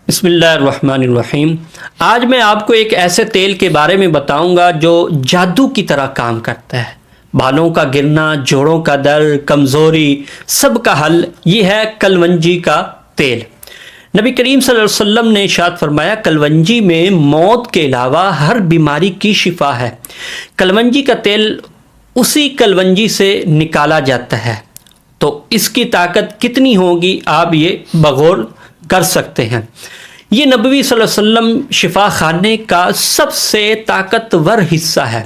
بسم اللہ الرحمن الرحیم۔ آج میں آپ کو ایک ایسے تیل کے بارے میں بتاؤں گا جو جادو کی طرح کام کرتا ہے۔ بالوں کا گرنا، جوڑوں کا درد، کمزوری، سب کا حل یہ ہے کلونجی کا تیل۔ نبی کریم صلی اللہ علیہ وسلم نے ارشاد فرمایا، کلونجی میں موت کے علاوہ ہر بیماری کی شفا ہے۔ کلونجی کا تیل اسی کلونجی سے نکالا جاتا ہے، تو اس کی طاقت کتنی ہوگی آپ یہ بغور کر سکتے ہیں۔ یہ نبوی صلی اللہ علیہ وسلم شفا خانے کا سب سے طاقتور حصہ ہے۔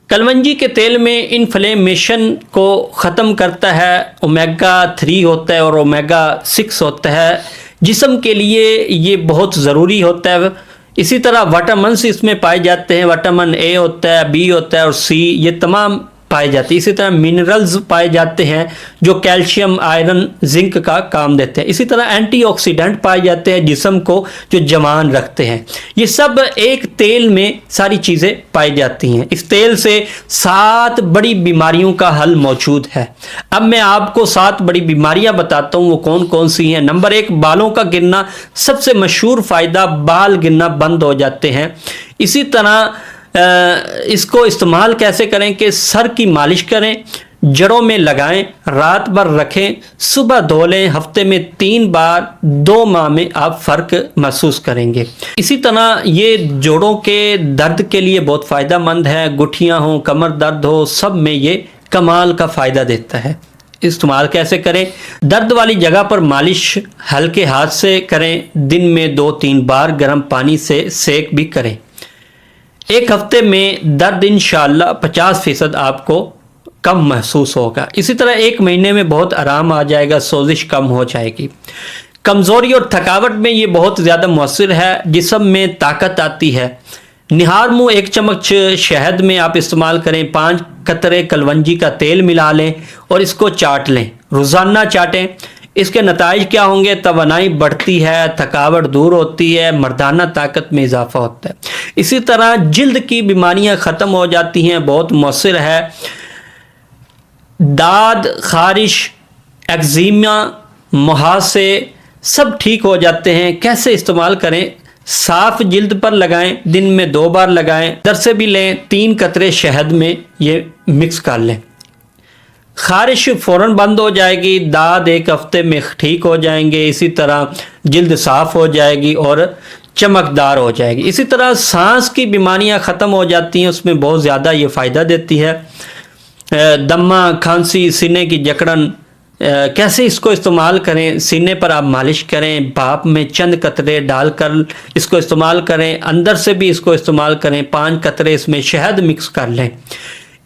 کلونجی کے تیل میں انفلیمیشن کو ختم کرتا ہے، اومیگا 3 ہوتا ہے اور اومیگا 6 ہوتا ہے، جسم کے لیے یہ بہت ضروری ہوتا ہے۔ اسی طرح وٹامنس اس میں پائے جاتے ہیں، وٹامن اے ہوتا ہے، بی ہوتا ہے اور سی، یہ تمام پائے جاتے ہیں۔ اسی طرح منرلز پائے جاتے ہیں جو کیلشیم، آئرن، زنک کا کام دیتے ہیں۔ اسی طرح اینٹی آکسیڈنٹ پائے جاتے ہیں جسم کو جو جوان رکھتے ہیں۔ یہ سب ایک تیل میں ساری چیزیں پائی جاتی ہیں۔ اس تیل سے 7 بڑی بیماریوں کا حل موجود ہے۔ اب میں آپ کو 7 بڑی بیماریاں بتاتا ہوں، وہ کون کون سی ہیں۔ نمبر 1، بالوں کا گرنا۔ سب سے مشہور فائدہ، بال گرنا بند ہو جاتے ہیں۔ اسی طرح اس کو استعمال کیسے کریں کہ سر کی مالش کریں، جڑوں میں لگائیں، رات بھر رکھیں، صبح دھو لیں، ہفتے میں 3 بار، 2 ماہ میں آپ فرق محسوس کریں گے۔ اسی طرح یہ جوڑوں کے درد کے لیے بہت فائدہ مند ہے، گٹھیاں ہوں، کمر درد ہو، سب میں یہ کمال کا فائدہ دیتا ہے۔ استعمال کیسے کریں؟ درد والی جگہ پر مالش ہلکے ہاتھ سے کریں، دن میں 2-3 بار گرم پانی سے سیک بھی کریں۔ ایک ہفتے میں درد انشاءاللہ 50% آپ کو کم محسوس ہوگا۔ اسی طرح 1 مہینے میں بہت آرام آ جائے گا، سوزش کم ہو جائے گی۔ کمزوری اور تھکاوٹ میں یہ بہت زیادہ مؤثر ہے، جسم میں طاقت آتی ہے۔ نہار منہ 1 چمچ شہد میں آپ استعمال کریں، 5 قطرے کلونجی کا تیل ملا لیں اور اس کو چاٹ لیں، روزانہ چاٹیں۔ اس کے نتائج کیا ہوں گے؟ توانائی بڑھتی ہے، تھکاوٹ دور ہوتی ہے، مردانہ طاقت میں اضافہ ہوتا ہے۔ اسی طرح جلد کی بیماریاں ختم ہو جاتی ہیں، بہت مؤثر ہے۔ داد، خارش، ایگزیما، مہاسے سب ٹھیک ہو جاتے ہیں۔ کیسے استعمال کریں؟ صاف جلد پر لگائیں، دن میں 2 بار لگائیں، در سے بھی لیں، 3 قطرے شہد میں یہ مکس کر لیں۔ خارش فوراً بند ہو جائے گی، داد 1 ہفتے میں ٹھیک ہو جائیں گے۔ اسی طرح جلد صاف ہو جائے گی اور چمکدار ہو جائے گی۔ اسی طرح سانس کی بیماریاں ختم ہو جاتی ہیں، اس میں بہت زیادہ یہ فائدہ دیتی ہے۔ دمہ، کھانسی، سینے کی جکڑن، کیسے اس کو استعمال کریں؟ سینے پر آپ مالش کریں، بھاپ میں چند قطرے ڈال کر اس کو استعمال کریں، اندر سے بھی اس کو استعمال کریں، 5 قطرے اس میں شہد مکس کر لیں۔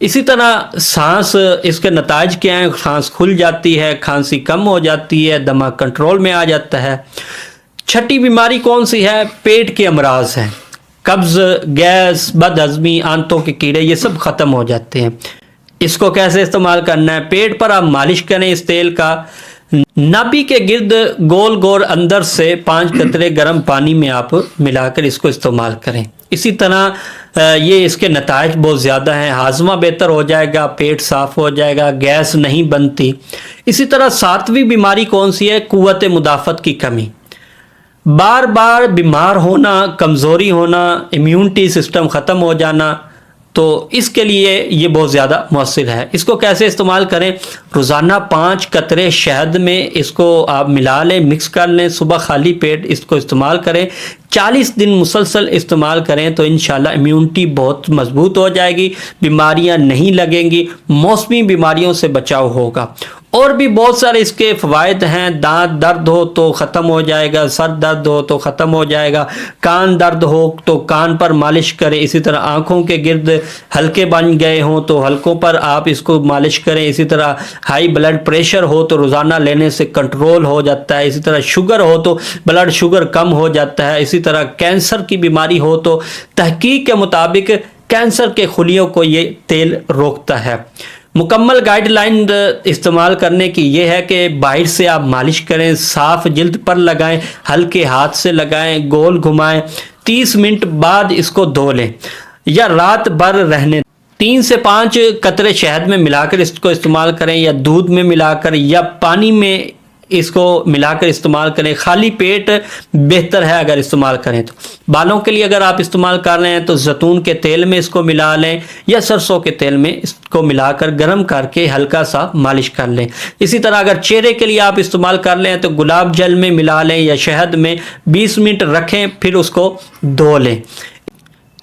اسی طرح سانس، اس کے نتائج کیا ہیں؟ سانس کھل جاتی ہے، کھانسی کم ہو جاتی ہے، دمہ کنٹرول میں آ جاتا ہے۔ 6ٹھی بیماری کون سی ہے؟ پیٹ کے امراض ہیں، قبض، گیس، بد ہضمی، آنتوں کے کیڑے، یہ سب ختم ہو جاتے ہیں۔ اس کو کیسے استعمال کرنا ہے؟ پیٹ پر آپ مالش کریں اس تیل کا، نابی کے گرد گول گول اندر سے 5 قطرے گرم پانی میں آپ ملا کر اس کو استعمال کریں۔ اسی طرح یہ اس کے نتائج بہت زیادہ ہیں، ہاضمہ بہتر ہو جائے گا، پیٹ صاف ہو جائے گا، گیس نہیں بنتی۔ اسی طرح 7ویں بیماری کون سی ہے؟ قوت مدافعت کی کمی، بار بار بیمار ہونا، کمزوری ہونا، امیونٹی سسٹم ختم ہو جانا، تو اس کے لیے یہ بہت زیادہ مؤثر ہے۔ اس کو کیسے استعمال کریں؟ روزانہ 5 قطرے شہد میں اس کو آپ ملا لیں، مکس کر لیں، صبح خالی پیٹ اس کو استعمال کریں، 40 دن مسلسل استعمال کریں تو انشاءاللہ امیونٹی بہت مضبوط ہو جائے گی، بیماریاں نہیں لگیں گی، موسمی بیماریوں سے بچاؤ ہوگا۔ اور بھی بہت سارے اس کے فوائد ہیں۔ دانت درد ہو تو ختم ہو جائے گا، سر درد ہو تو ختم ہو جائے گا، کان درد ہو تو کان پر مالش کریں۔ اسی طرح آنکھوں کے گرد ہلکے بن گئے ہوں تو ہلکوں پر آپ اس کو مالش کریں۔ اسی طرح ہائی بلڈ پریشر ہو تو روزانہ لینے سے کنٹرول ہو جاتا ہے۔ اسی طرح شوگر ہو تو بلڈ شوگر کم ہو جاتا ہے۔ اسی طرح کینسر کی بیماری ہو تو تحقیق کے مطابق کینسر کے خلیوں کو یہ تیل روکتا ہے۔ مکمل گائیڈ لائن استعمال کرنے کی یہ ہے کہ باہر سے آپ مالش کریں، صاف جلد پر لگائیں، ہلکے ہاتھ سے لگائیں، گول گھمائیں، 30 منٹ بعد اس کو دھو لیں یا رات بھر رہنے 3 سے 5 قطرے شہد میں ملا کر اس کو استعمال کریں، یا دودھ میں ملا کر یا پانی میں اس کو ملا کر استعمال کریں. خالی پیٹ بہتر ہے اگر استعمال کریں تو. بالوں کے لیے اگر آپ استعمال کر رہے ہیں تو زیتون کے تیل میں اس کو ملا لیں یا سرسوں کے تیل میں اس کو ملا کر گرم کر کے ہلکا سا مالش کر لیں. اسی طرح اگر چہرے کے لیے آپ استعمال کر لیں تو گلاب جل میں ملا لیں یا شہد میں 20 منٹ رکھیں پھر اس کو دھو لیں.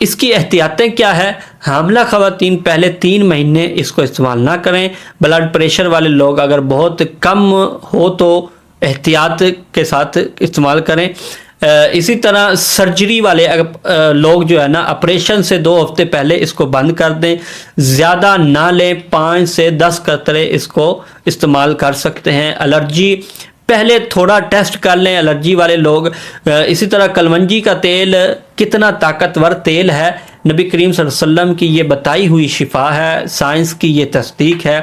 اس کی احتیاطیں کیا ہے؟ حاملہ خواتین پہلے 3 مہینے اس کو استعمال نہ کریں. بلڈ پریشر والے لوگ اگر بہت کم ہو تو احتیاط کے ساتھ استعمال کریں. اسی طرح سرجری والے لوگ جو ہے نا آپریشن سے 2 ہفتے پہلے اس کو بند کر دیں. زیادہ نہ لیں, 5 سے 10 قطرے اس کو استعمال کر سکتے ہیں. الرجی پہلے تھوڑا ٹیسٹ کر لیں الرجی والے لوگ. اسی طرح کلونجی کا تیل کتنا طاقتور تیل ہے, نبی کریم صلی اللہ علیہ وسلم کی یہ بتائی ہوئی شفا ہے, سائنس کی یہ تصدیق ہے.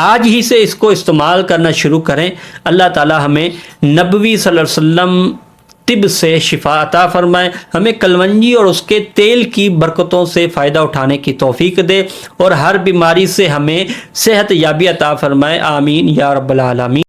آج ہی سے اس کو استعمال کرنا شروع کریں. اللہ تعالی ہمیں نبوی صلی اللہ علیہ وسلم طب سے شفا عطا فرمائے, ہمیں کلونجی اور اس کے تیل کی برکتوں سے فائدہ اٹھانے کی توفیق دے اور ہر بیماری سے ہمیں صحت یابی عطا فرمائے. آمین یا رب العالمین.